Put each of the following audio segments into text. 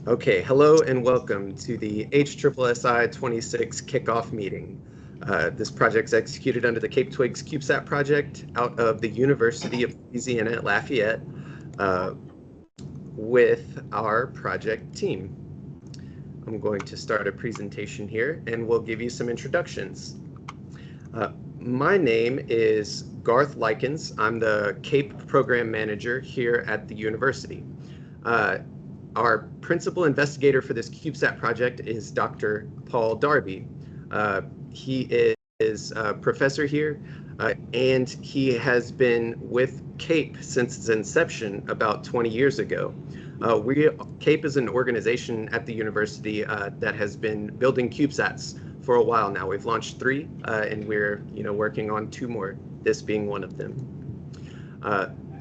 Okay, hello and welcome to the HSSSI26 Kickoff meeting. This project is executed under the Twiggs Cubesat project out of the University of Louisiana at Lafayette with our project team. I'm going to start a presentation here and we'll give you some introductions. My name is Garth Likens. I'm the CAPE program manager here at the university. Our principal investigator for this CubeSat project is Dr. Paul Darby. He is a professor here, and he has been with CAPE since its inception about 20 years ago. CAPE is an organization at the university that has been building CubeSats for a while now. We've launched 3, and we're working on 2 more, this being one of them.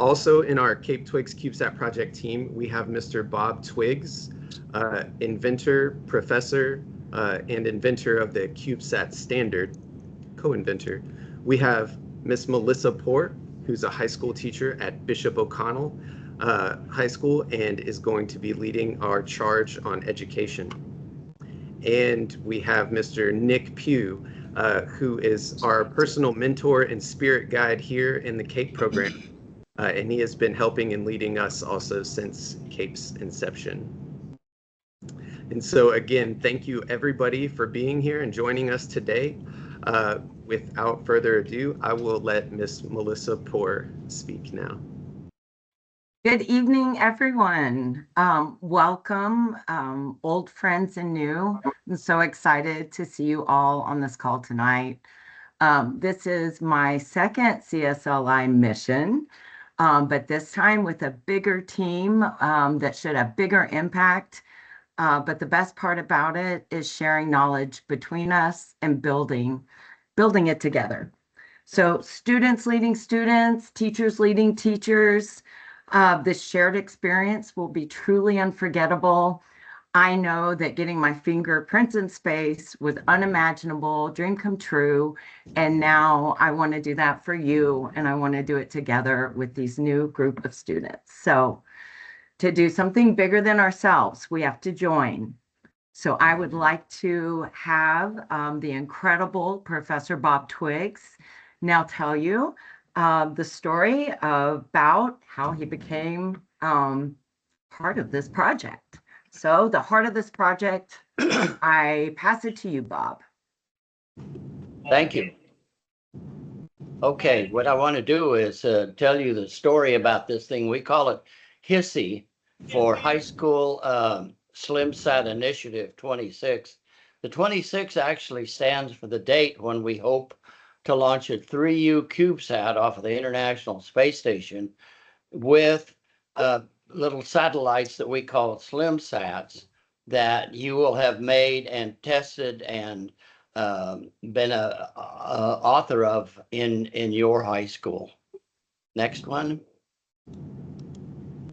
Also in our Twiggs Cubesat project team, we have Mr. Bob Twiggs, inventor, professor, and inventor of the CubeSat standard, co-inventor. We have Miss Melissa Port, who's a high school teacher at Bishop O'Connell High School and is going to be leading our charge on education. And we have Mr. Nick Pugh, who is our personal mentor and spirit guide here in the CAPE program. And he has been helping and leading us also since CAPE's inception. And so again, thank you everybody for being here and joining us today. Without further ado, I will let Miss Melissa Poor speak now. Good evening, everyone. Welcome, old friends and new. I'm so excited to see you all on this call tonight. This is my second CSLI mission. But this time with a bigger team that should have bigger impact. But the best part about it is sharing knowledge between us and building it together. So students leading students, teachers leading teachers, this shared experience will be truly unforgettable. I know that getting my fingerprints in space was unimaginable, dream come true. And now I want to do that for you. And I want to do it together with these new group of students. So to do something bigger than ourselves, we have to join. So I would like to have the incredible Professor Bob Twiggs now tell you the story about how he became part of this project. So the heart of this project, I pass it to you, Bob. Thank you. Okay, what I want to do is tell you the story about this thing. We call it HSSSI for High School SlimSat Initiative 26. The 26 actually stands for the date when we hope to launch a 3U CubeSat off of the International Space Station with little satellites that we call SlimSats that you will have made and tested and been a author of in your high school. Next one.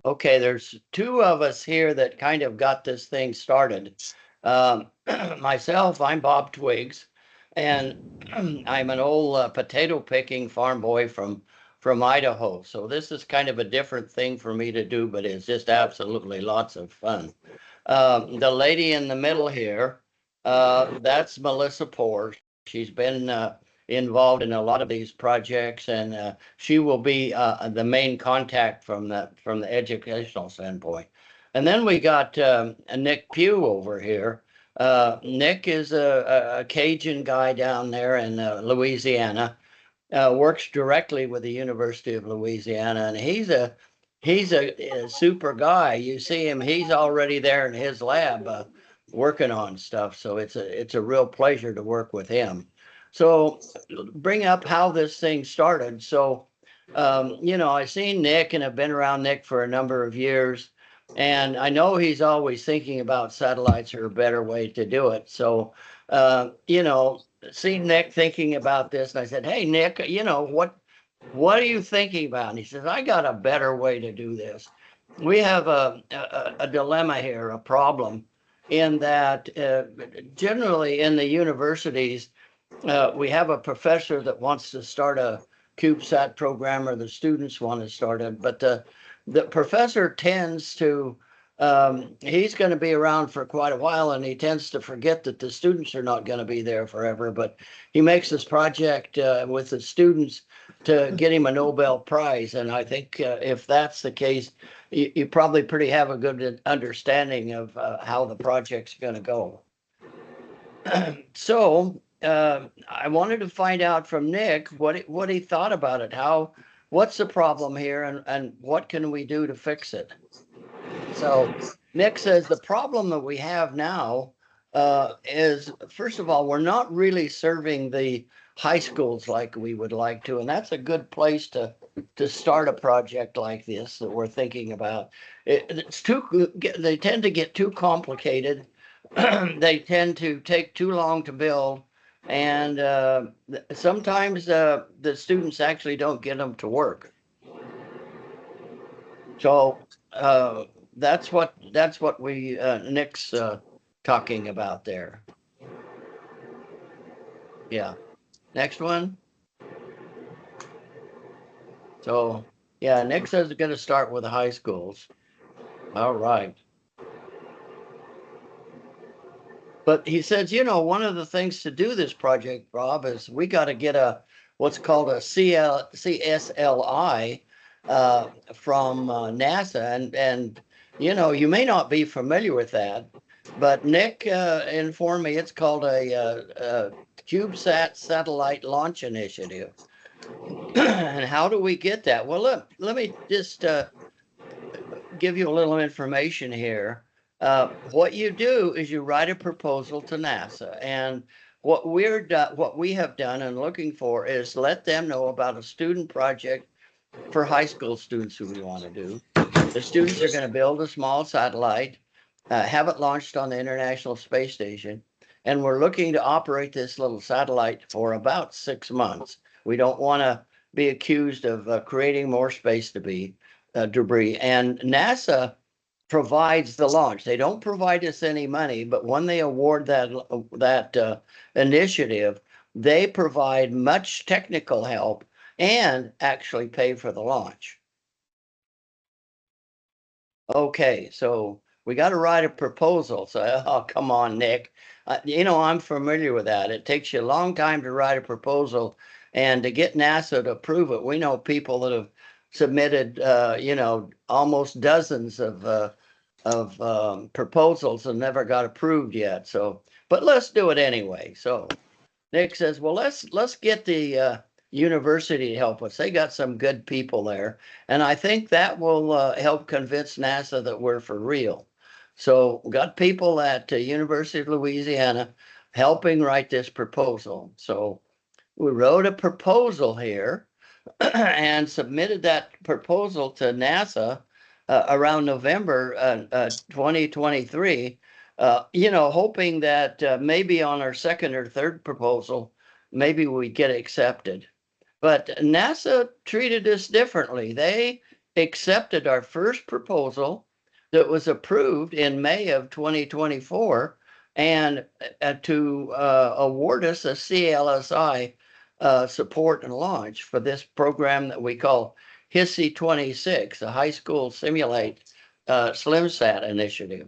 Okay, there's 2 of us here that kind of got this thing started. Myself, I'm Bob Twiggs, and I'm an old potato picking farm boy from Idaho. So this is kind of a different thing for me to do, but it's just absolutely lots of fun. The lady in the middle here, that's Melissa Poor. She's been involved in a lot of these projects, and she will be the main contact from the educational standpoint. And then we got Nick Pugh over here. Nick is a Cajun guy down there in Louisiana. Works directly with the University of Louisiana, and he's a super guy. You see him; he's already there in his lab working on stuff. So it's a real pleasure to work with him. So bring up how this thing started. So I seen Nick and have been around Nick for a number of years, and I know he's always thinking about satellites or a better way to do it. So seen Nick thinking about this, and I said, "Hey, Nick, what are you thinking about?" And he says, "I got a better way to do this. We have a dilemma here, a problem, in that generally in the universities, we have a professor that wants to start a CubeSat program, or the students want to start it, but the professor tends to He's going to be around for quite a while, and he tends to forget that the students are not going to be there forever. But he makes this project with the students to get him a Nobel Prize. And I think if that's the case, you probably pretty have a good understanding of how the project's going to go. So I wanted to find out from Nick what he thought about it. What's the problem here, and what can we do to fix it? So Nick says the problem that we have now is, first of all, we're not really serving the high schools like we would like to, and that's a good place to start a project like this that we're thinking about. They tend to get too complicated. They tend to take too long to build, and sometimes the students actually don't get them to work. So that's what we Nick's talking about there. Yeah. Next one. So yeah, Nick says we're going to start with the high schools. All right. But he says, you know, one of the things to do this project, Rob, is we got to get what's called a CSLI from NASA, and you know, you may not be familiar with that, but Nick informed me it's called a CubeSat Satellite Launch Initiative. And how do we get that? Well, let me just give you a little information here. What you do is you write a proposal to NASA, and what we have done and looking for is let them know about a student project for high school students who we want to do. The students are going to build a small satellite, have it launched on the International Space Station, and we're looking to operate this little satellite for about 6 months. We don't want to be accused of creating more space debris, and NASA provides the launch. They don't provide us any money, but when they award that initiative, they provide much technical help and actually pay for the launch. Okay, so we got to write a proposal. So, oh, come on, Nick. You know, I'm familiar with that. It takes you a long time to write a proposal, and to get NASA to approve it. We know people that have submitted, you know, almost dozens of proposals and never got approved yet. So, but let's do it anyway. So Nick says, well, let's get the university to help us. They got some good people there, and I think that will help convince NASA that we're for real. So we got people at the University of Louisiana helping write this proposal. So we wrote a proposal here and submitted that proposal to NASA around November 2023, you know, hoping that maybe on our second or third proposal, maybe we get accepted. But NASA treated us differently. They accepted our first proposal that was approved in May of 2024, and to award us a CLSI support and launch for this program that we call HSSSI26, a high school simulate SlimSat initiative.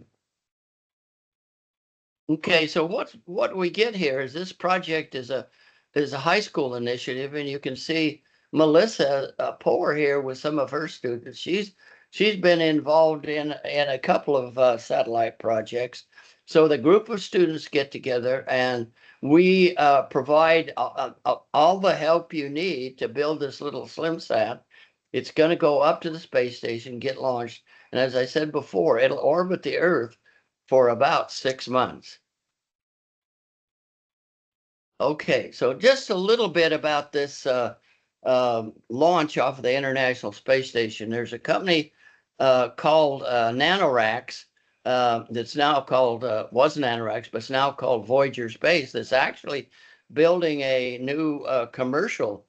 Okay, so what we get here is this project is a high school initiative, and you can see Melissa Poor here with some of her students. She's been involved in a couple of satellite projects. So the group of students get together, and we provide all the help you need to build this little SlimSat. It's going to go up to the space station, get launched, and as I said before, it'll orbit the Earth for about 6 months. Okay, so just a little bit about this launch off of the International Space Station. There's a company called NanoRacks that's now called, was NanoRacks, but it's now called Voyager Space, that's actually building a new commercial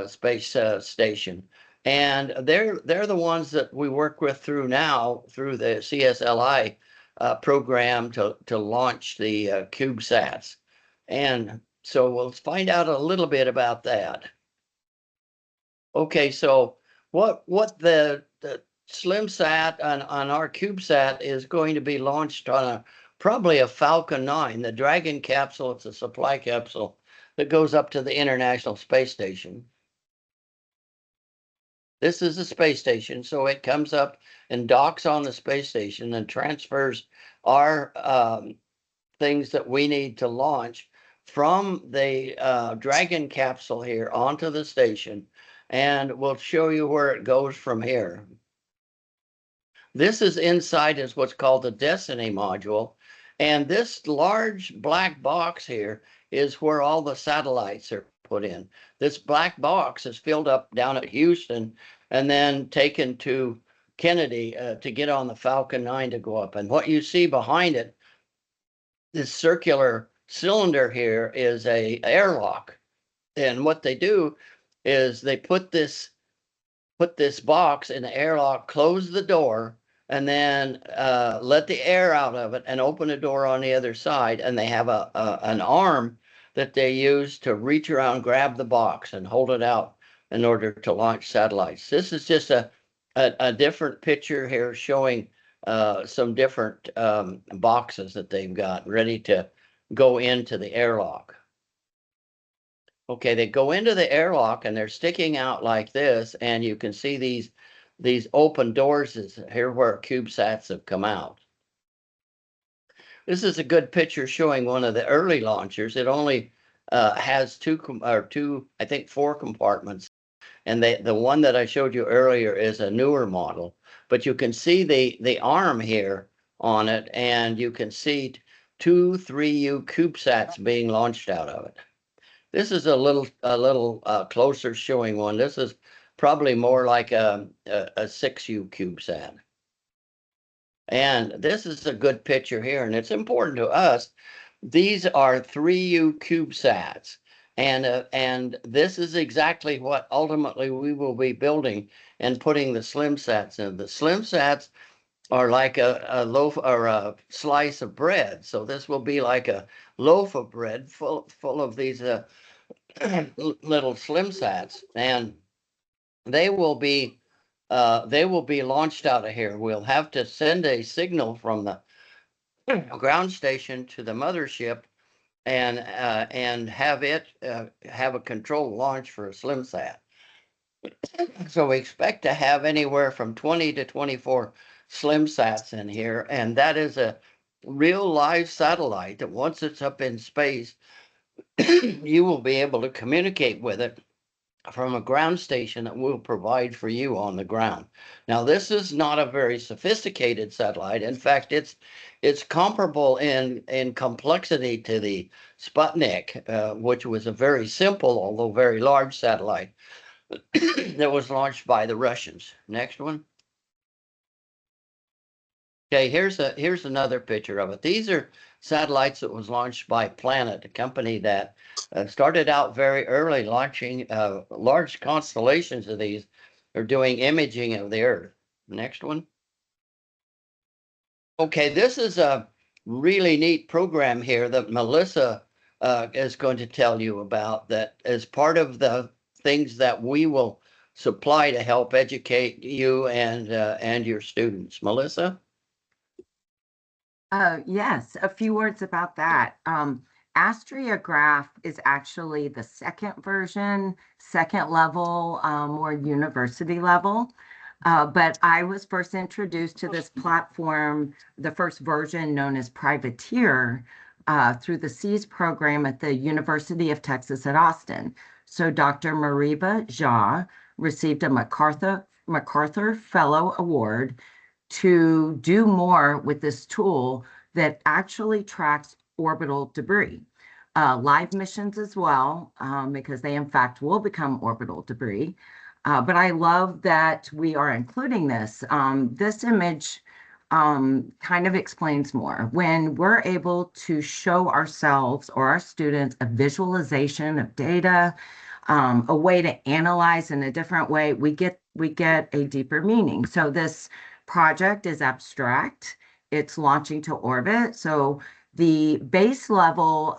space station. And they're the ones that we work with through the CSLI program to launch the CubeSats. And so we'll find out a little bit about that. Okay, so what the SlimSat on our CubeSat is going to be launched on probably a Falcon 9, the Dragon capsule. It's a supply capsule that goes up to the International Space Station. This is a space station, so it comes up and docks on the space station and transfers our things that we need to launch from the Dragon capsule here onto the station, and we'll show you where it goes from here. This is inside is what's called the Destiny module, and this large black box here is where all the satellites are put in. This black box is filled up down at Houston and then taken to Kennedy to get on the Falcon 9 to go up. And what you see behind it, this circular cylinder here, is a airlock. And what they do is they put this box in the airlock, close the door, and then let the air out of it and open a door on the other side. And they have an arm that they use to reach around, grab the box and hold it out in order to launch satellites. This is just a different picture here showing some different boxes that they've got ready to go into the airlock. Okay, they go into the airlock and they're sticking out like this, and you can see these open doors is here where CubeSats have come out. This is a good picture showing one of the early launchers. It only has I think 4 compartments, and the one that I showed you earlier is a newer model. But you can see the arm here on it, and you can see 2 3U CubeSats being launched out of it. This is a little closer showing one. This is probably more like a 6U CubeSat. And this is a good picture here, and it's important to us. These are 3U CubeSats, and this is exactly what ultimately we will be building and putting the SlimSats in. The SlimSats are like a loaf or a slice of bread. So this will be like a loaf of bread full of these little SlimSats, and they will be launched out of here. We'll have to send a signal from the ground station to the mothership and have it have a controlled launch for a SlimSat. So we expect to have anywhere from 20 to 24 SlimSats in here, and that is a real live satellite that once it's up in space, you will be able to communicate with it from a ground station that will provide for you on the ground. Now, this is not a very sophisticated satellite. In fact, it's comparable in complexity to the Sputnik, which was a very simple, although very large satellite that was launched by the Russians. Next one. Okay, here's another picture of it. These are satellites that was launched by Planet, a company that started out very early, launching large constellations of these. They're doing imaging of the Earth. Next one. Okay, this is a really neat program here that Melissa is going to tell you about, that as part of the things that we will supply to help educate you and your students. Melissa? Yes, a few words about that. Astriograph is actually the second version, second level, more university level. But I was first introduced to this platform, the first version known as Privateer, through the SEAS program at the University of Texas at Austin. So Dr. Mariba Jha received a MacArthur Fellow Award to do more with this tool that actually tracks orbital debris. Live missions as well, because they in fact will become orbital debris. But I love that we are including this. This image kind of explains more. When we're able to show ourselves or our students a visualization of data, a way to analyze in a different way, we get a deeper meaning. So this project is abstract. It's launching to orbit. So the base level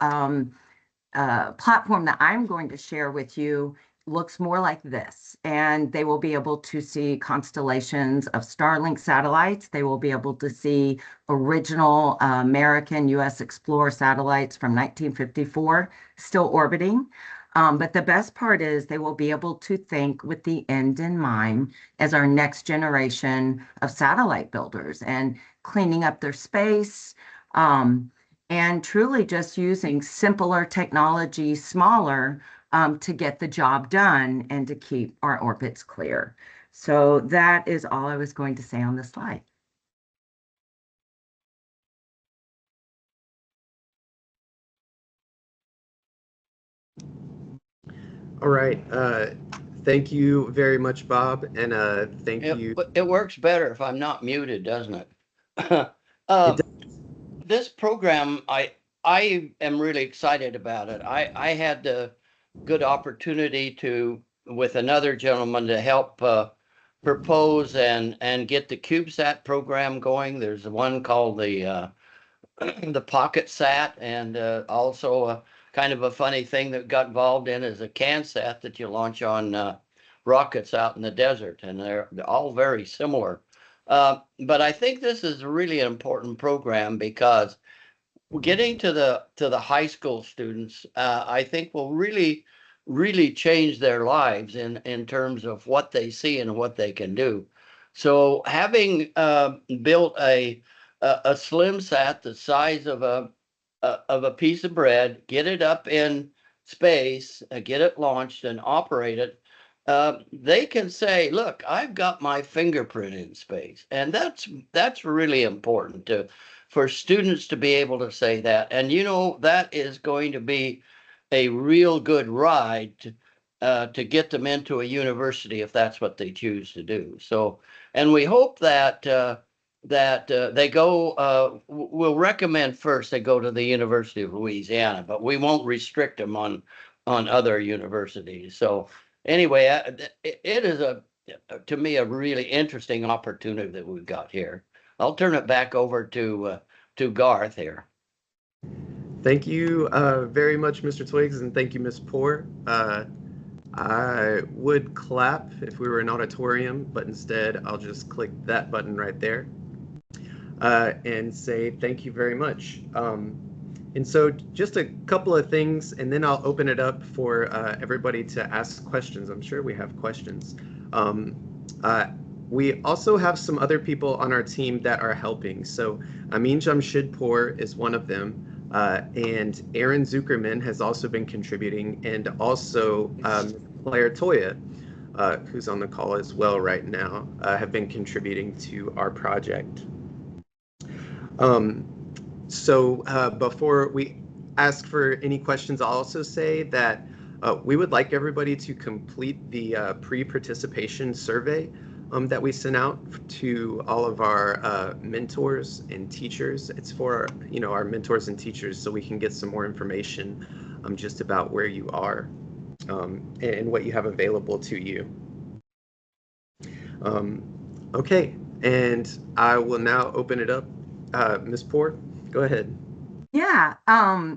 platform that I'm going to share with you looks more like this, and they will be able to see constellations of Starlink satellites. They will be able to see original American US Explorer satellites from 1954 still orbiting. But the best part is they will be able to think with the end in mind as our next generation of satellite builders and cleaning up their space, and truly just using simpler technology, smaller, to get the job done and to keep our orbits clear. So that is all I was going to say on this slide. All right. Thank you very much, Bob, and thank you. It works better if I'm not muted, doesn't it? This program, I am really excited about it. I had the good opportunity to, with another gentleman, to help propose and get the CubeSat program going. There's one called the the Pocket Sat, and also kind of a funny thing that got involved in is a CanSat that you launch on rockets out in the desert, and they're all very similar. But I think this is really an important program because getting to the high school students, I think will really change their lives in terms of what they see and what they can do. So having built a SlimSat the size of a piece of bread, get it up in space, get it launched and operate it, they can say, look, I've got my fingerprint in space. And that's really important for students to be able to say that. And, you know, that is going to be a real good ride to get them into a university if that's what they choose to do. So, and we hope that they go, we'll recommend first they go to the University of Louisiana, but we won't restrict them on other universities. So anyway, it is to me, a really interesting opportunity that we've got here. I'll turn it back over to Garth here. Thank you very much, Mr. Twiggs, and thank you, Ms. Poor. I would clap if we were an auditorium, but instead I'll just click that button right there and say thank you very much. And so just a couple of things, and then I'll open it up for everybody to ask questions. I'm sure we have questions. We also have some other people on our team that are helping. So Amin Jamshidpour is one of them. And Aaron Zuckerman has also been contributing, and also Claire Toya, who's on the call as well right now, have been contributing to our project. So before we ask for any questions, I'll also say that we would like everybody to complete the pre-participation survey that we sent out to all of our mentors and teachers. It's for our mentors and teachers, so we can get some more information just about where you are and what you have available to you. Okay, and I will now open it up. Ms. Poor, go ahead. Yeah,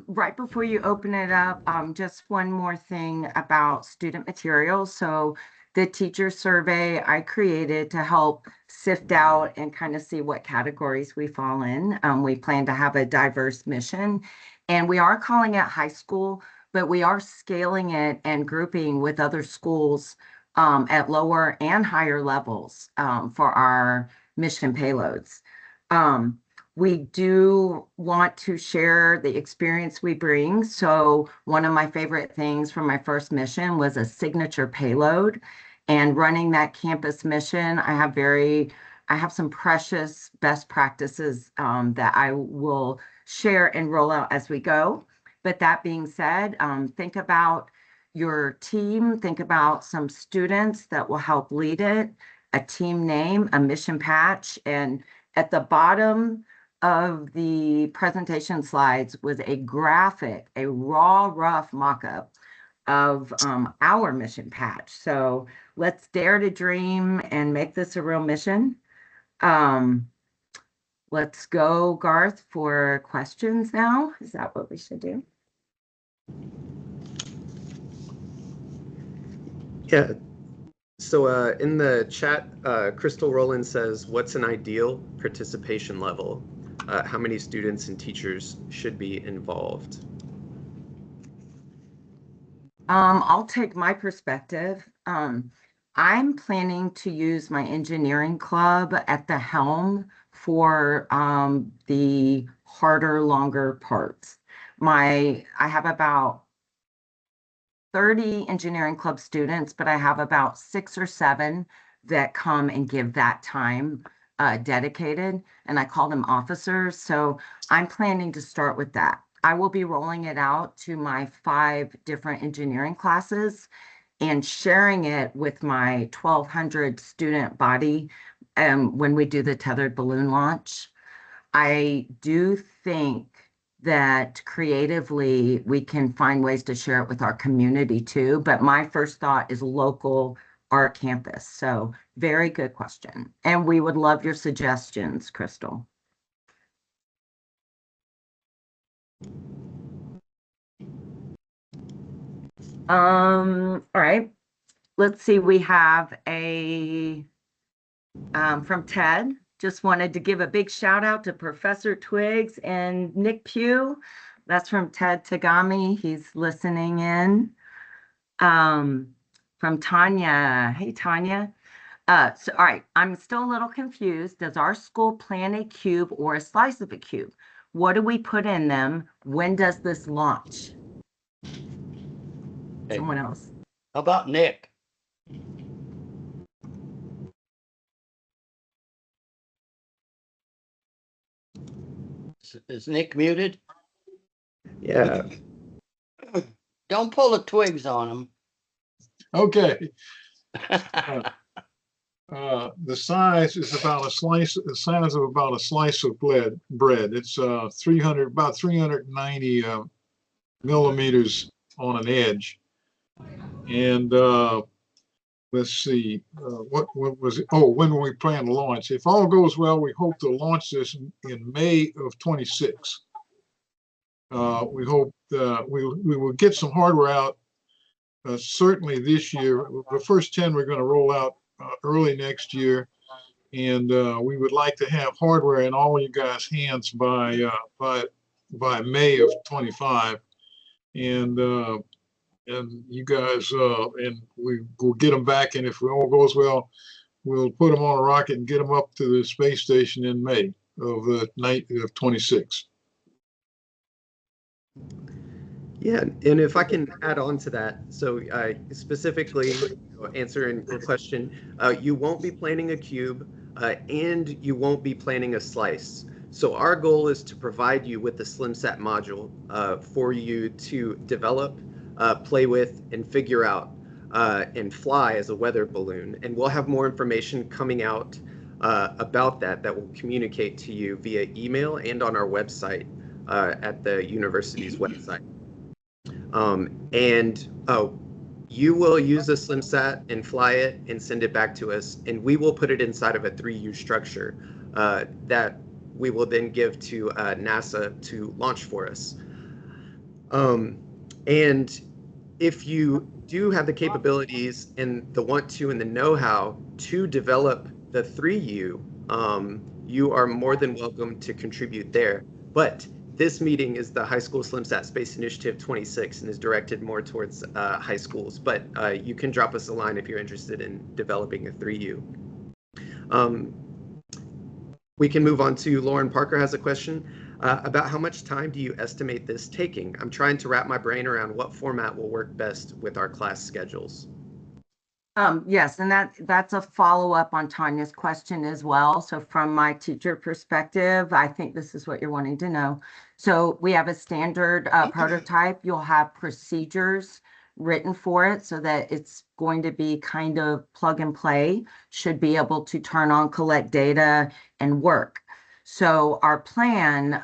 right before you open it up, just one more thing about student materials. So the teacher survey I created to help sift out and kind of see what categories we fall in. We plan to have a diverse mission, and we are calling it high school, but we are scaling it and grouping with other schools at lower and higher levels for our mission payloads. We do want to share the experience we bring. So one of my favorite things from my first mission was a signature payload, and running that campus mission, I have some precious best practices that I will share and roll out as we go. But that being said, think about your team, think about some students that will help lead it, a team name, a mission patch, and at the bottom of the presentation slides was a graphic, a raw, rough mock-up of our mission patch. So let's dare to dream and make this a real mission. Let's go, Garth, for questions now. Is that what we should do? Yeah. So in the chat, Crystal Rowland says, what's an ideal participation level? How many students and teachers should be involved? I'll take my perspective. I'm planning to use my engineering club at the helm for the harder, longer parts. I have about 30 engineering club students, but I have about 6 or 7 that come and give that time dedicated, and I call them officers. So I'm planning to start with that. I will be rolling it out to my 5 different engineering classes and sharing it with my 1,200 student body when we do the tethered balloon launch. I do think that creatively we can find ways to share it with our community too, but my first thought is local art campus. So very good question. And we would love your suggestions, Crystal. All right. Let's see. We have a from Ted. Just wanted to give a big shout out to Professor Twiggs and Nick Pugh. That's from Ted Tagami. He's listening in. From Tanya. Hey, Tanya. So, all right, I'm still a little confused. Does our school plan a cube or a slice of a cube? What do we put in them? When does this launch? Hey, Someone else. how about Nick? Is Nick muted? Yeah. Don't pull the twigs on him. Okay. The size is about a slice, the size of about a slice of bread. It's about 390 millimeters on an edge. And let's see, what was it? Oh, when we plan to launch? If all goes well, we hope to launch this in May of 26. We hope we will get some hardware out certainly this year. The first 10 we're going to roll out early next year, and we would like to have hardware in all you guys' hands by May of 25, and you guys and we will get them back, and if all goes well, we'll put them on a rocket and get them up to the space station in May of the night of 26. Yeah, and if I can add on to that, so specifically answering your question, you won't be planning a cube and you won't be planning a slice. So our goal is to provide you with the SlimSat module for you to develop, play with, and figure out and fly as a weather balloon. And we'll have more information coming out about that will communicate to you via email and on our website at the university's website. You will use a SlimSat and fly it and send it back to us, and we will put it inside of a 3U structure that we will then give to NASA to launch for us. And if you do have the capabilities and the want to and the know-how to develop the 3U, you are more than welcome to contribute there. But this meeting is the High School SlimSat Space Initiative 26 and is directed more towards high schools, but you can drop us a line if you're interested in developing a 3U. We can move on to Lauren Parker has a question about how much time do you estimate this taking? I'm trying to wrap my brain around what format will work best with our class schedules. Yes, and that's a follow-up on Tanya's question as well. So from my teacher perspective, I think this is what you're wanting to know. So we have a standard prototype. You'll have procedures written for it so that it's going to be kind of plug and play, should be able to turn on, collect data, and work. So our plan,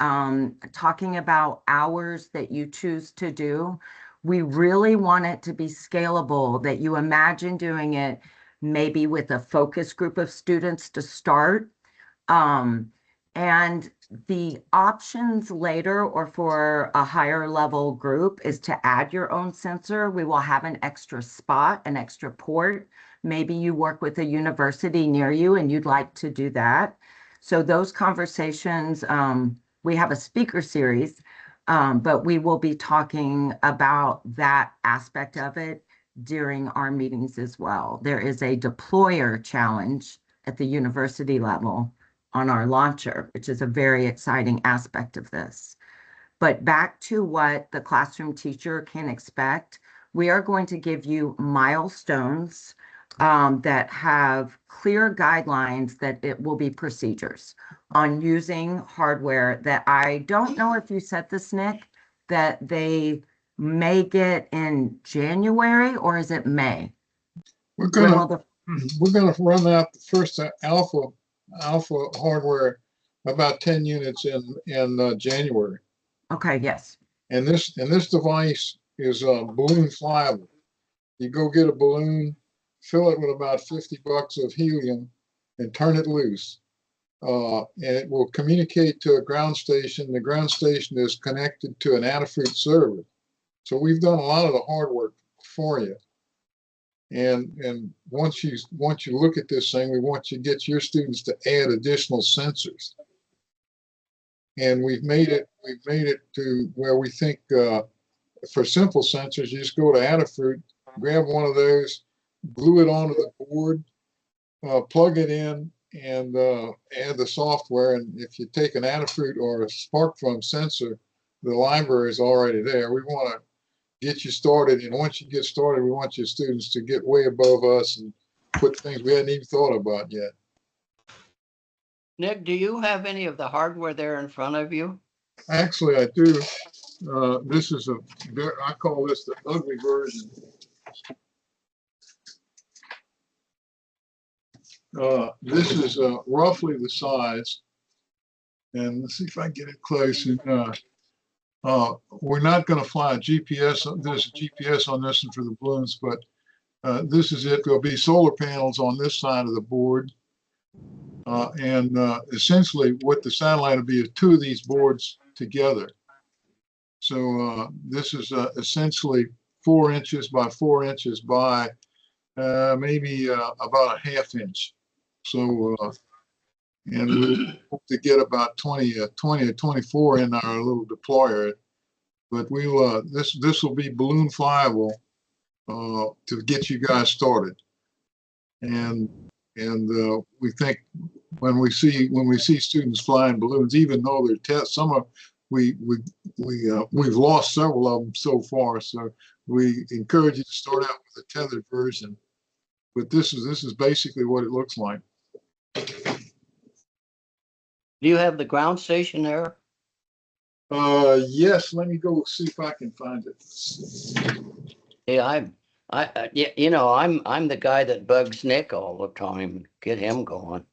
talking about hours that you choose to do, we really want it to be scalable, that you imagine doing it maybe with a focus group of students to start. And the options later or for a higher level group is to add your own sensor. We will have an extra spot, an extra port. Maybe you work with a university near you and you'd like to do that. So those conversations, we have a speaker series, but we will be talking about that aspect of it during our meetings as well. There is a deployer challenge at the university level on our launcher, which is a very exciting aspect of this. But back to what the classroom teacher can expect, we are going to give you milestones that have clear guidelines that it will be procedures on using hardware that I don't know if you said this, Nick, that they may get in January, or is it May? We're gonna run out the first alpha hardware, about 10 units in January. Okay, yes. And this device is balloon flyable. You go get a balloon, fill it with about 50 bucks of helium, and turn it loose. And it will communicate to a ground station. The ground station is connected to an Adafruit server. So we've done a lot of the hard work for you. And once you look at this thing, we want you to get your students to add additional sensors. And we've made it to where we think for simple sensors, you just go to Adafruit, grab one of those, glue it onto the board, plug it in, and add the software. And if you take an Adafruit or a SparkFun sensor, the library is already there. We want to get you started, and once you get started, we want your students to get way above us and put things we hadn't even thought about yet. Nick, do you have any of the hardware there in front of you? Actually, I do. This is I call this the ugly version. This is roughly the size, and let's see if I can get it close. And we're not going to fly a GPS. There's a GPS on this one for the balloons, but this is it. There'll be solar panels on this side of the board. And essentially what the satellite will be is two of these boards together. So this is essentially 4 inches by 4 inches by maybe about a ½ inch. So, and we hope to get about 20 or 24 in our little deployer. But we'll this will be balloon flyable to get you guys started. And we think when we see students flying balloons, even though they're tests, we've lost several of them so far. So we encourage you to start out with a tethered version. But this is basically what it looks like. Do you have the ground station there? Yes. Let me go see if I can find it. Yeah, I'm the guy that bugs Nick all the time, get him going,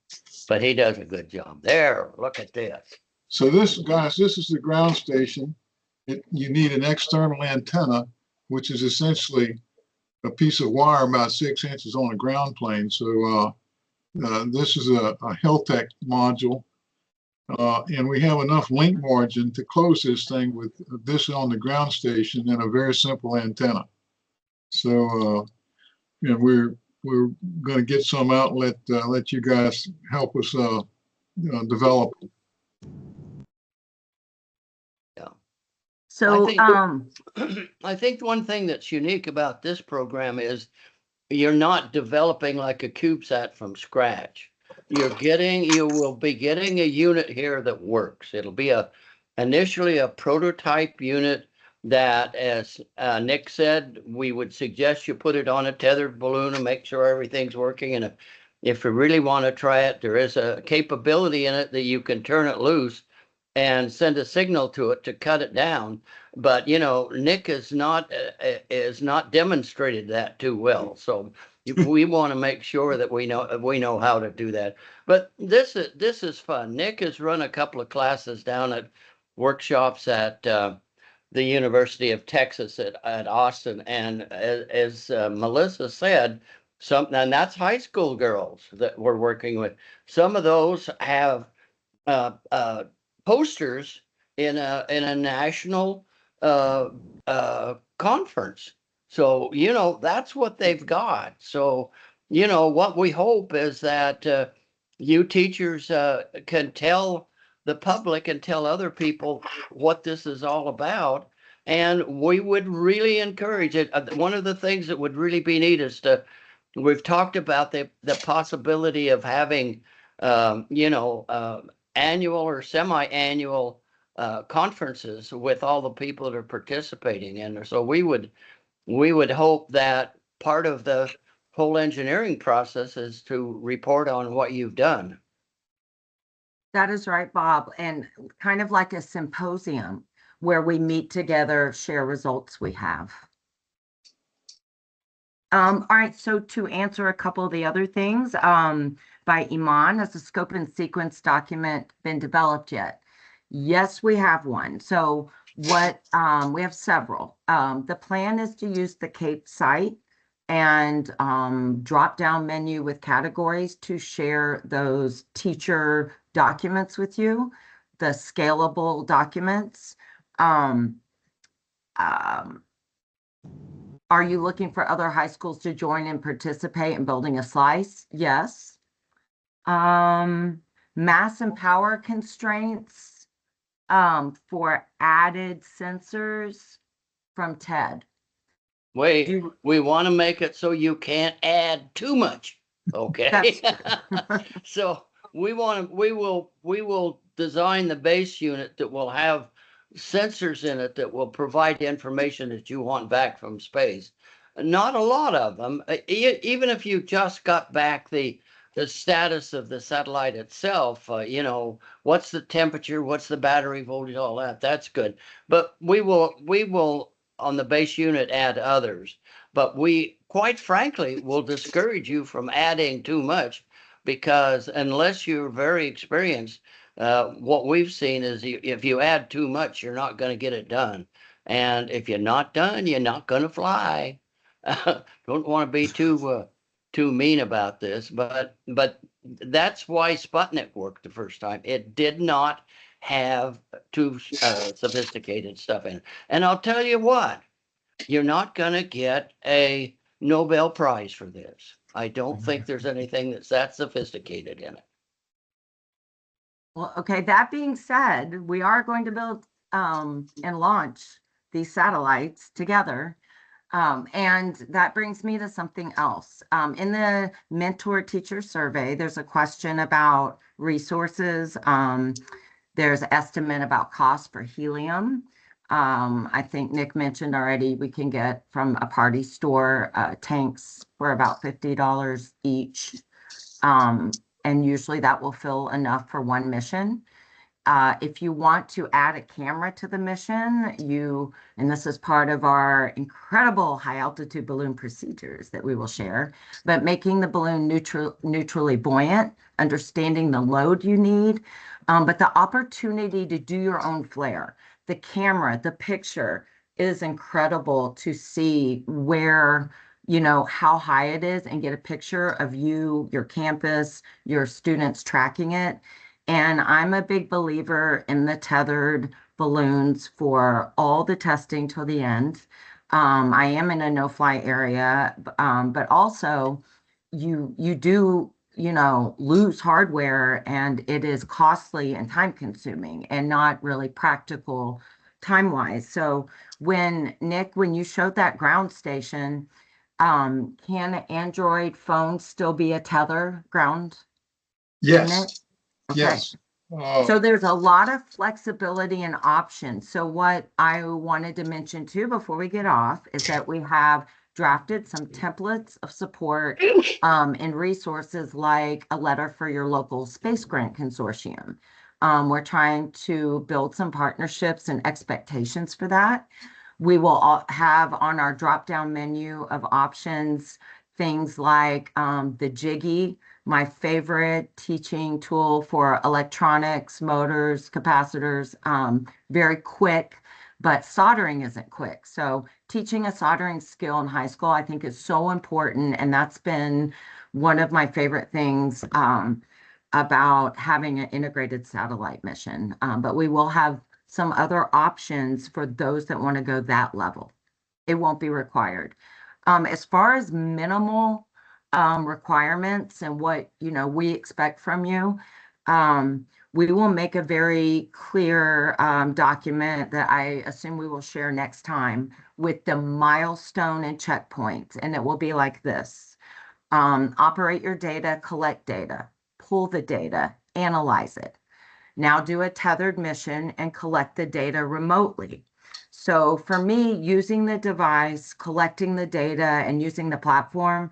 but he does a good job. There, look at this. So this is the ground station. You need an external antenna, which is essentially a piece of wire about 6 inches on a ground plane. So this is a Heltec module. And we have enough link margin to close this thing with this on the ground station and a very simple antenna. So we're going to get some out and let you guys help us develop. Yeah. So I think one thing that's unique about this program is you're not developing like a CubeSat from scratch. You will be getting a unit here that works. It'll be initially a prototype unit that, as Nick said, we would suggest you put it on a tethered balloon and make sure everything's working. And if you really want to try it, there is a capability in it that you can turn it loose and send a signal to it to cut it down. But Nick is not demonstrated that too well. So we want to make sure that we know how to do that. But this is fun. Nick has run a couple of classes down at workshops at the University of Texas at Austin, and as Melissa said, and that's high school girls that we're working with. Some of those have posters in a national conference. So, that's what they've got. So, what we hope is that you teachers can tell the public and tell other people what this is all about. And we would really encourage it. One of the things that would really be neat is we've talked about the possibility of having, annual or semi-annual conferences with all the people that are participating. And so we would hope that part of the whole engineering process is to report on what you've done. That is right, Bob. And kind of like a symposium where we meet together, share results we have. All right, so to answer a couple of the other things, by Iman, has the scope and sequence document been developed yet? Yes, we have one. So what we have several. The plan is to use the CAPE site and drop down menu with categories to share those teacher documents with you, the scalable documents. Are you looking for other high schools to join and participate in building a slice? Yes. Mass and power constraints for added sensors from Ted. We want to make it so you can't add too much. Okay. So we will design the base unit that will have sensors in it that will provide information that you want back from space. Not a lot of them. Even if you just got back the status of the satellite itself, what's the temperature, what's the battery voltage, all that. That's good. But we will on the base unit add others. But we, quite frankly, will discourage you from adding too much, because unless you're very experienced, what we've seen is if you add too much, you're not going to get it done. And if you're not done, you're not going to fly. Don't want to be too mean about this, but that's why Sputnik worked the first time. It did not have too sophisticated stuff in it. And I'll tell you what, you're not going to get a Nobel Prize for this. I don't think there's anything that's that sophisticated in it. Well, okay, that being said, we are going to build and launch these satellites together. And that brings me to something else. In the mentor teacher survey, there's a question about resources. There's an estimate about cost for helium. I think Nick mentioned already we can get from a party store tanks for about $50 each. And usually that will fill enough for one mission. If you want to add a camera to the mission, and this is part of our incredible high altitude balloon procedures that we will share, but making the balloon neutrally buoyant, understanding the load you need, but the opportunity to do your own flare. The camera, the picture is incredible to see where, how high it is and get a picture of you, your campus, your students tracking it. And I'm a big believer in the tethered balloons for all the testing till the end. I am in a no-fly area, but also you do, lose hardware, and it is costly and time-consuming and not really practical time-wise. So when you showed that ground station, can an Android phone still be a tether ground Yes. unit? Okay. Yes. So there's a lot of flexibility and options. So what I wanted to mention too before we get off is that we have drafted some templates of support and resources, like a letter for your local space grant consortium. We're trying to build some partnerships and expectations for that. We will have on our drop-down menu of options things like the Jiggy, my favorite teaching tool for electronics, motors, capacitors, very quick, but soldering isn't quick. So teaching a soldering skill in high school, I think, is so important. And that's been one of my favorite things about having an integrated satellite mission, but we will have some other options for those that want to go that level. It won't be required. As far as minimal requirements and what we expect from you, we will make a very clear document that I assume we will share next time with the milestone and checkpoints, and it will be like this. Operate your data, collect data, pull the data, analyze it. Now do a tethered mission and collect the data remotely. So for me, using the device, collecting the data, and using the platform,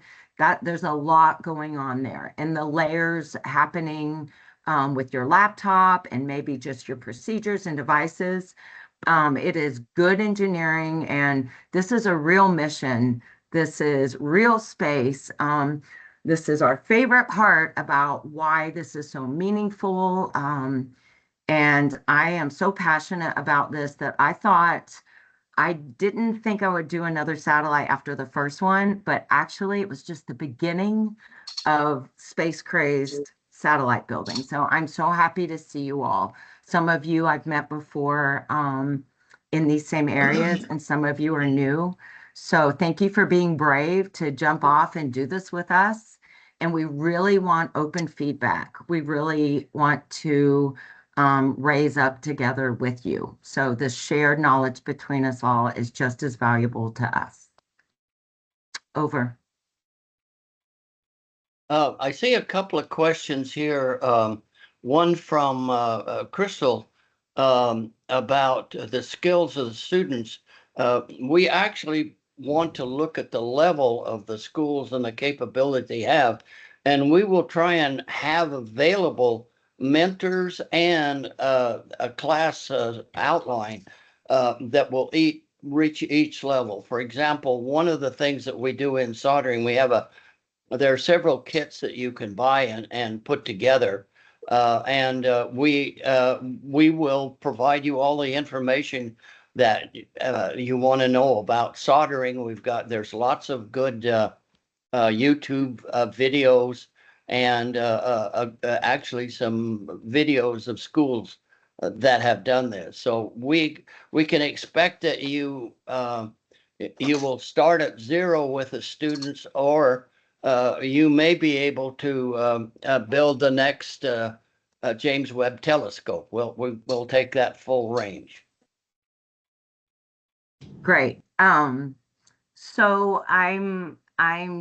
there's a lot going on there, and the layers happening with your laptop and maybe just your procedures and devices. It is good engineering, and this is a real mission. This is real space. This is our favorite part about why this is so meaningful. And I am so passionate about this that I didn't think I would do another satellite after the first one, but actually it was just the beginning of space crazed satellite building. So I'm so happy to see you all. Some of you I've met before in these same areas, and some of you are new. So thank you for being brave to jump off and do this with us. And we really want open feedback. We really want to raise up together with you. So the shared knowledge between us all is just as valuable to us. Over. I see a couple of questions here. One from Crystal about the skills of the students. We actually want to look at the level of the schools and the capability they have, and we will try and have available mentors and a class outline that will reach each level. For example, one of the things that we do in soldering, there are several kits that you can buy and put together, and we will provide you all the information that you want to know about soldering. There's lots of good YouTube videos, and actually some videos of schools that have done this. So we can expect that you will start at zero with the students, or you may be able to build the next James Webb Telescope. We'll take that full range. Great. So I'm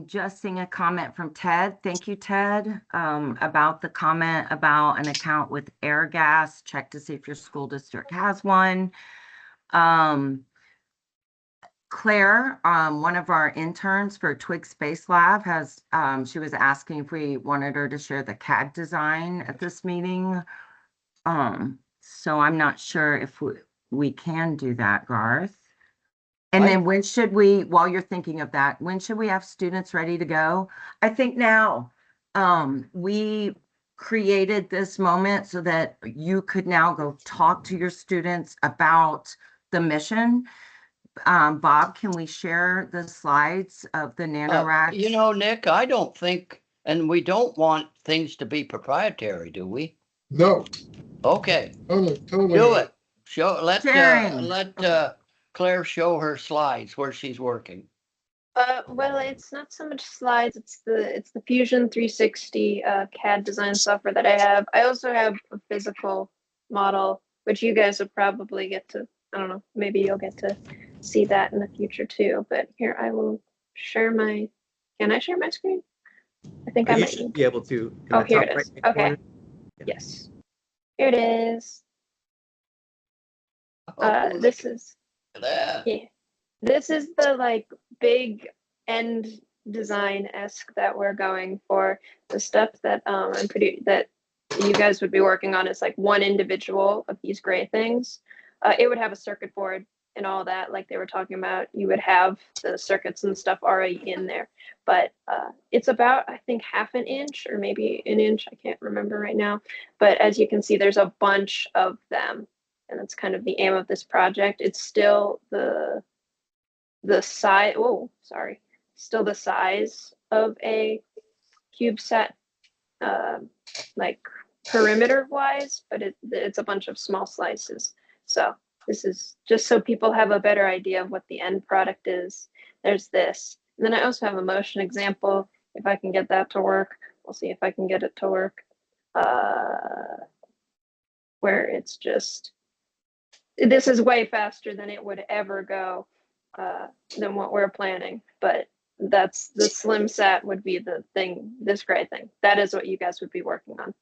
just seeing a comment from Ted. Thank you, Ted, about the comment about an account with Airgas. Check to see if your school district has one. Claire, one of our interns for Twiggs Space Lab, she was asking if we wanted her to share the CAD design at this meeting. So I'm not sure if we can do that, Garth. And then when should we, while you're thinking of that, when should we have students ready to go? I think now. We created this moment so that you could now go talk to your students about the mission. Bob, can we share the slides of the nanoracks? Nick, I don't think, and we don't want things to be proprietary, do we? No. Okay. Totally. Do it. Let Sharing. Claire show her slides where she's working. Well, it's not so much slides. It's the Fusion 360 CAD design software that I have. I also have a physical model, which you guys will probably get to. I don't know. Maybe you'll get to see that in the future too. But here, I will share my. Can I share my screen? I think I might should be able to. Oh, here it is. Okay. Yeah. Yes. Here it is. This is. Yeah. This is the big end design-esque that we're going for. The stuff that that you guys would be working on is one individual of these gray things. It would have a circuit board and all that, like they were talking about. You would have the circuits and stuff already in there, but it's about, I think, half an inch or maybe an inch. I can't remember right now, but as you can see, there's a bunch of them, and that's kind of the aim of this project. It's still the size. Oh, sorry. Still the size of a CubeSat like perimeter wise, but it's a bunch of small slices. So this is just so people have a better idea of what the end product is. There's this. And then I also have a motion example. If I can get that to work, we'll see if I can get it to work. Where it's just, this is way faster than it would ever go than what we're planning. But that's the SlimSat would be the thing, this gray thing. That is what you guys would be working on.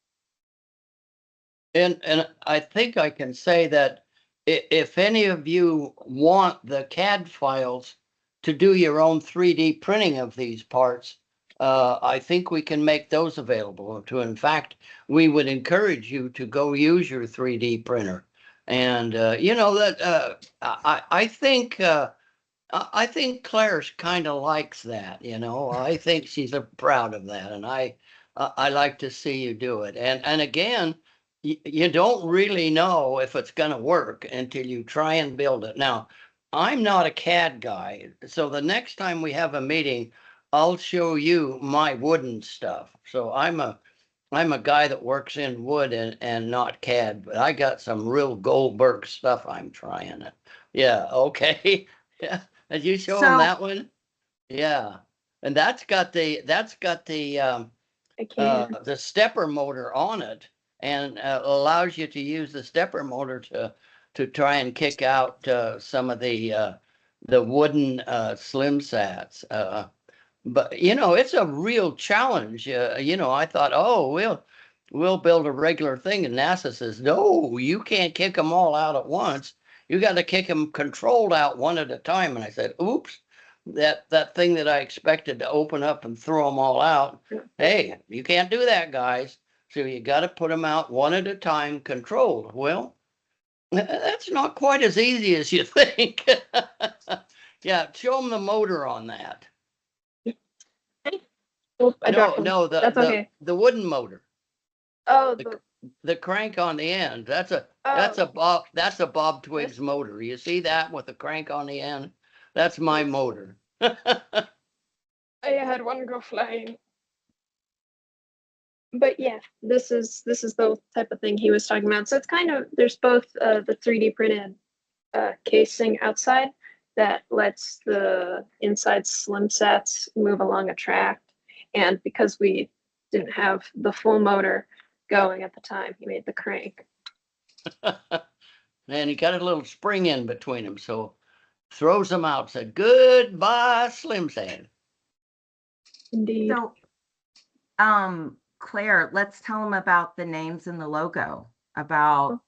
And I think I can say that if any of you want the CAD files to do your own 3D printing of these parts, I think we can make those available. In fact, we would encourage you to go use your 3D printer. And you know that I think Claire kind of likes that. You know, I think she's proud of that, and I like to see you do it. And again, you don't really know if it's going to work until you try and build it. Now, I'm not a CAD guy, so the next time we have a meeting, I'll show you my wooden stuff. So I'm a guy that works in wood and not CAD, but I got some real Goldberg stuff I'm trying it. Yeah, okay. Yeah. Did you show them that one? Yeah. And that's got the stepper motor on it, and allows you to use the stepper motor to try and kick out some of the wooden SlimSats. But you know, it's a real challenge. You know, I thought, oh, we'll build a regular thing, and NASA says, no, you can't kick them all out at once. You got to kick them controlled out one at a time. And I said, oops, that thing that I expected to open up and throw them all out. Hey, you can't do that, guys. So you got to put them out one at a time, controlled. Well, that's not quite as easy as you think. Yeah, show them the motor on that. Oh, No, that's okay. The wooden motor. Oh, the crank on the end. That's a Bob Twiggs motor. You see that with the crank on the end? That's my motor. I had one go flying. But yeah, this is the type of thing he was talking about. So it's kind of, there's both the 3D printed casing outside that lets the inside SlimSats move along a track. And because we didn't have the full motor going at the time, he made the crank. And he got a little spring in between them, so throws them out, said goodbye SlimSat. Indeed. So Claire, let's tell them about the names and the logo. About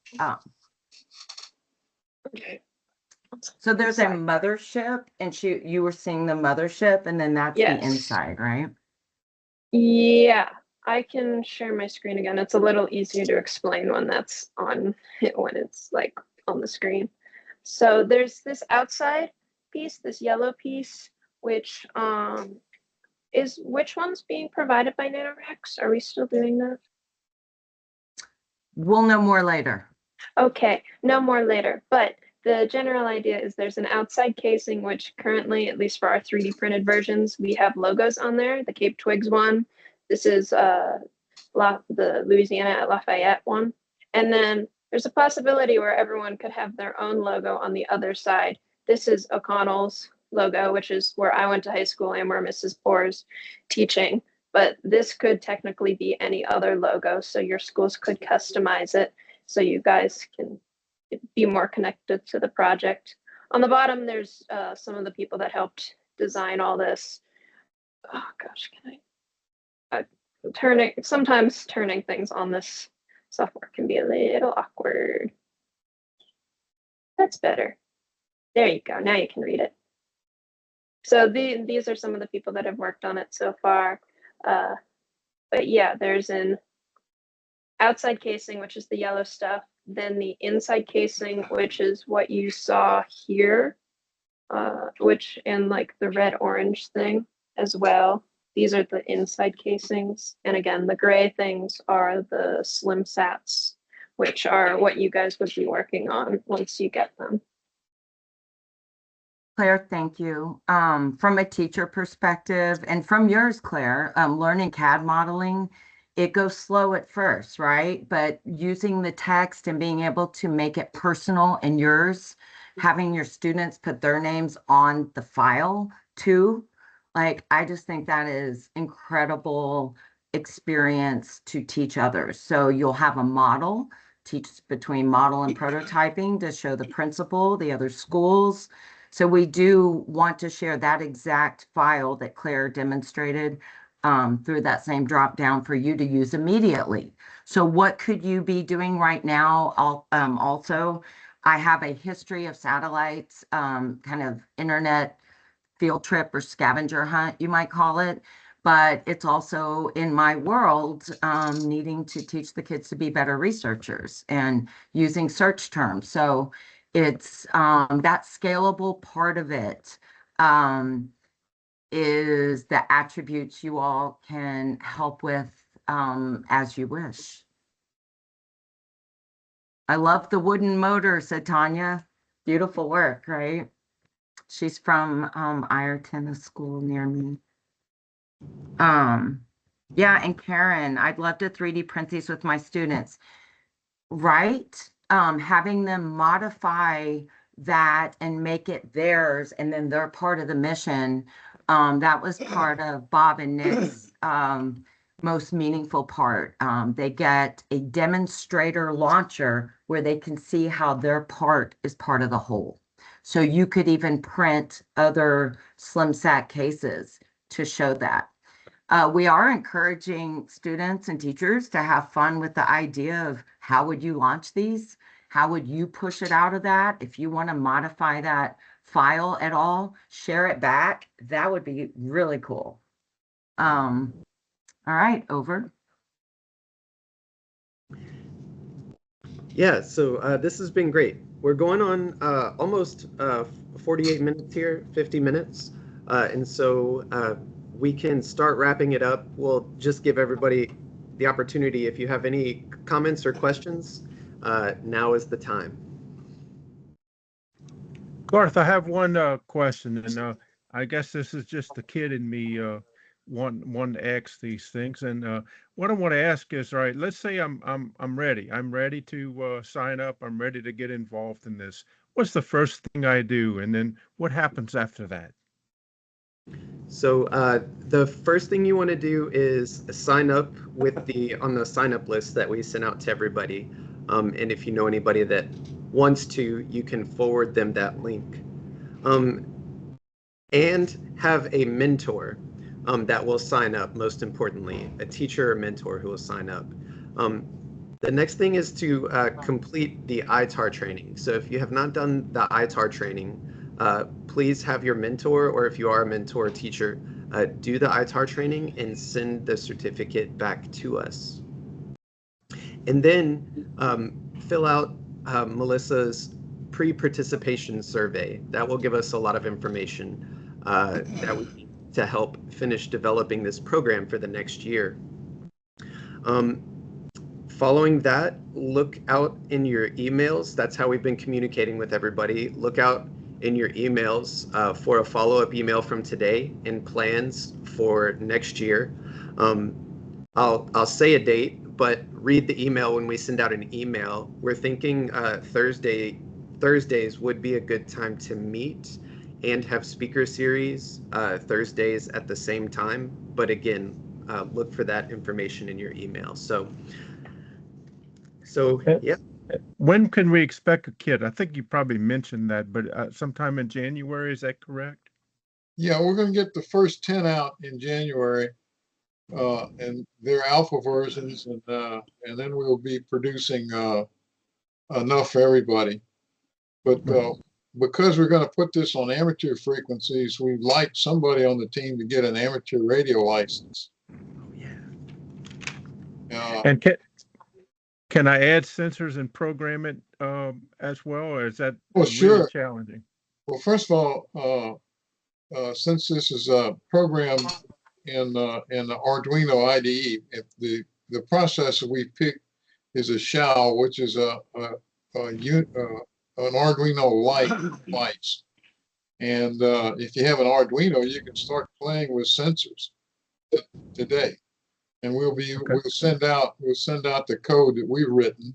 okay. So there's a mothership, and you were seeing the mothership, and then that's the inside, right? Yeah, I can share my screen again. It's a little easier to explain when that's on when it's like on the screen. So there's this outside piece, this yellow piece, which which one's being provided by NanoRex? Are we still doing that? We'll know more later. Okay, no more later. But the general idea is there's an outside casing, which currently, at least for our 3D printed versions, we have logos on there. The Cape Twiggs one. This is the Louisiana at Lafayette one. And then there's a possibility where everyone could have their own logo on the other side. This is O'Connell's logo, which is where I went to high school and where Mrs. Bohr's teaching. But this could technically be any other logo. So your schools could customize it so you guys can be more connected to the project. On the bottom, there's some of the people that helped design all this. Oh gosh, sometimes turning things on this software can be a little awkward. That's better. There you go. Now you can read it. So these are some of the people that have worked on it so far. But yeah, there's an outside casing, which is the yellow stuff. Then the inside casing, which is what you saw here, which and like the red orange thing as well. These are the inside casings. And again, the gray things are the SlimSats, which are what you guys would be working on once you get them. Claire, thank you. From a teacher perspective and from yours, Claire, learning CAD modeling it goes slow at first, right? But using the text and being able to make it personal and yours, having your students put their names on the file too, like, I just think that is incredible experience to teach others. So you'll have a model, teach between model and prototyping to show the principal, the other schools. So we do want to share that exact file that Claire demonstrated through that same drop down for you to use immediately. So what could you be doing right now? Also, I have a history of satellites, kind of internet field trip or scavenger hunt, you might call it. But it's also in my world, needing to teach the kids to be better researchers and using search terms. So it's that scalable part of it. Is the attributes you all can help with as you wish. I love the wooden motor, said Tanya. Beautiful work, right? She's from Ireton, a school near me. Yeah, and Karen, I'd love to 3D print these with my students. Right? Having them modify that and make it theirs, and then they're part of the mission. That was part of Bob and Nick's most meaningful part. They get a demonstrator launcher where they can see how their part is part of the whole. So you could even print other SlimSat cases to show that. We are encouraging students and teachers to have fun with the idea of how would you launch these? How would you push it out of that? If you want to modify that file at all, share it back. That would be really cool. All right, over. Yeah, so this has been great. We're going on almost 48 minutes here, 50 minutes. And so we can start wrapping it up. We'll just give everybody the opportunity. If you have any comments or questions, now is the time. Garth, I have one question, and I guess this is just the kid in me wanting to ask these things. And what I want to ask is, all right, let's say I'm ready. I'm ready to sign up. I'm ready to get involved in this. What's the first thing I do, and then what happens after that? So the first thing you want to do is sign up with on the sign up list that we sent out to everybody. And if you know anybody that wants to, you can forward them that link. And have a mentor that will sign up, most importantly, a teacher or mentor who will sign up. The next thing is to complete the ITAR training. So if you have not done the ITAR training, please have your mentor, or if you are a mentor or teacher, do the ITAR training and send the certificate back to us. And then fill out Melissa's pre-participation survey. That will give us a lot of information that we need to help finish developing this program for the next year. Following that, look out in your emails. That's how we've been communicating with everybody. Look out in your emails for a follow-up email from today and plans for next year. I'll say a date, but read the email when we send out an email. We're thinking Thursdays would be a good time to meet and have speaker series Thursdays at the same time. But again, look for that information in your email. So yeah. When can we expect a kit? I think you probably mentioned that, but sometime in January, is that correct? Yeah, we're going to get the first 10 out in January, and they're alpha versions, and then we'll be producing enough for everybody. But because we're going to put this on amateur frequencies, we'd like somebody on the team to get an amateur radio license. And can I add sensors and program it as well, or is that really challenging? Well, first of all, since this is a program in the Arduino IDE, if the processor we pick is a shell, which is an Arduino lights. And if you have an Arduino, you can start playing with sensors today. And we'll Okay. send out the code that we've written,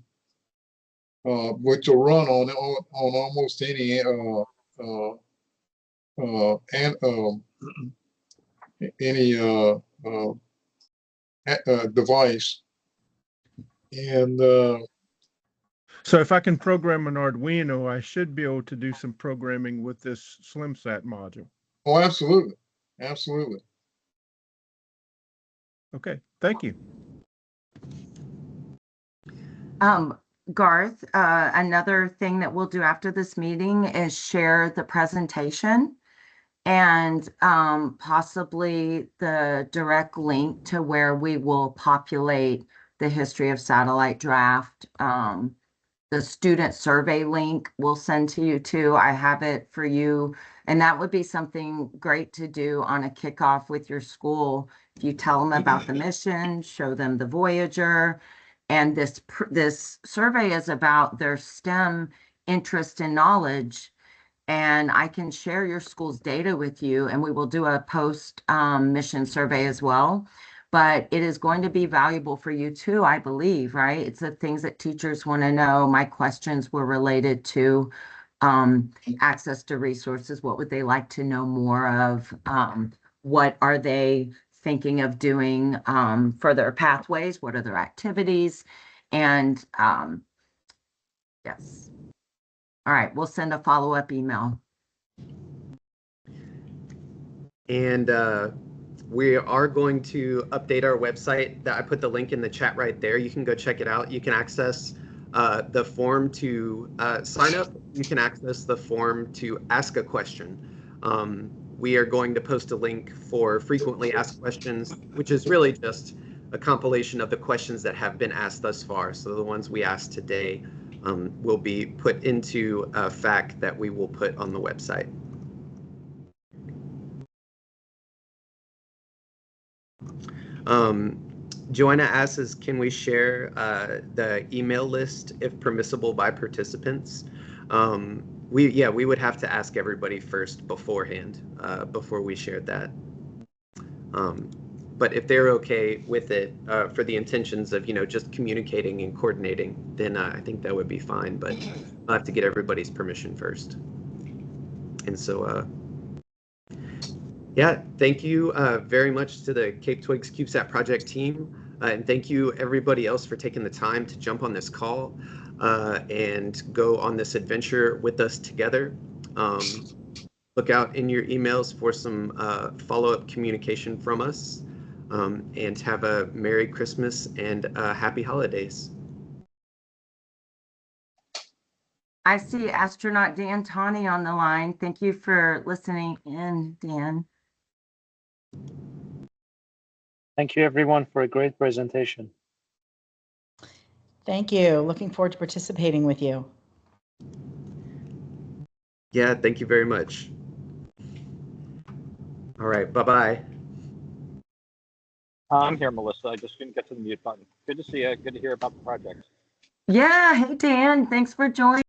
which will run on almost any device. And So if I can program an Arduino, I should be able to do some programming with this SlimSat module. oh, absolutely, absolutely. Okay, thank you. Garth, another thing that we'll do after this meeting is share the presentation and possibly the direct link to where we will populate the history of satellite draft. The student survey link we'll send to you too. I have it for you. And that would be something great to do on a kickoff with your school. If you tell them about the mission, show them the Voyager. And this survey is about their STEM interest and knowledge. And I can share your school's data with you, and we will do a post mission survey as well. But it is going to be valuable for you too, I believe, right? It's the things that teachers want to know. My questions were related to access to resources. What would they like to know more of? What are they thinking of doing for their pathways? What are their activities? And yes. All right, we'll send a follow-up email. And we are going to update our website. That I put the link in the chat right there. You can go check it out. You can access the form to sign up. You can access the form to ask a question. We are going to post a link for frequently asked questions, which is really just a compilation of the questions that have been asked thus far. So the ones we asked today will be put into a FAQ that we will put on the website. Joanna asks, can we share the email list if permissible by participants? We would have to ask everybody first beforehand before we shared that. But if they're okay with it for the intentions of, just communicating and coordinating, then I think that would be fine. But I'll have to get everybody's permission first. And so, yeah, thank you very much to the Cape Twiggs Cubesat project team. And thank you everybody else for taking the time to jump on this call and go on this adventure with us together. Look out in your emails for some follow-up communication from us. And have a Merry Christmas and Happy Holidays. I see astronaut Dan Tawney on the line. Thank you for listening in, Dan. Thank you, everyone, for a great presentation. Thank you. Looking forward to participating with you. Yeah, thank you very much. All right, bye-bye. I'm here, Melissa. I just couldn't get to the mute button. Good to see you. Good to hear about the project. Yeah, hey Dan, thanks for joining.